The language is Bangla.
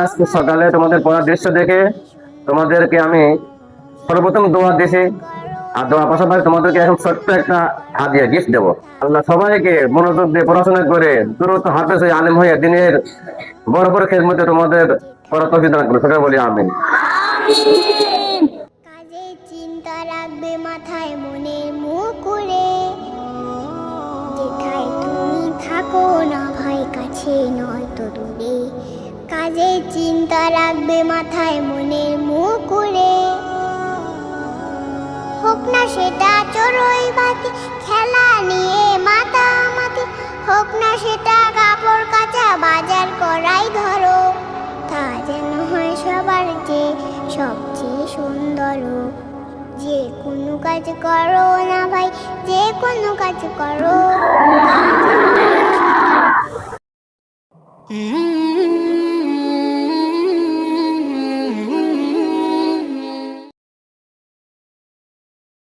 আজকে সকালে তোমাদের পড়ার দৃশ্য দেখে তোমাদেরকে আমি সর্বপ্রথম দোয়া দিছি, আর দোয়া পাশাপাশি তোমাদেরকে এখন ছোট্ট একটা হাদিয়া গিফট দেবো। আল্লাহ সবাইকে মনোযোগ দিয়ে পড়াশোনা করে দ্রুত হাফেজ হয়ে আলেম হয়ে দিনের বড় বড় খেদমতে তোমাদের পড়া তৌফিক দান করুন। সবাই বলি আমিন। কাজের চিন্তা রাখবে মাথায় মনের মুকুরে, যেথায় তুমি থাকো না ভাই কাছে নয় তো দূরে। কাজের চিন্তা রাখবে মাথায় মনের মুকুরে, হোক না সেটা চড়ুই বাতি খেলা নিয়ে মাতামাতি, হোক না সেটা কাপড় কাচা বাজার করাই ধরো, তা যেন হয় সবার যে সবচেয়ে সুন্দর। যে কোনো কাজ করো না ভাই, যে কোনো কাজ করো তা যেন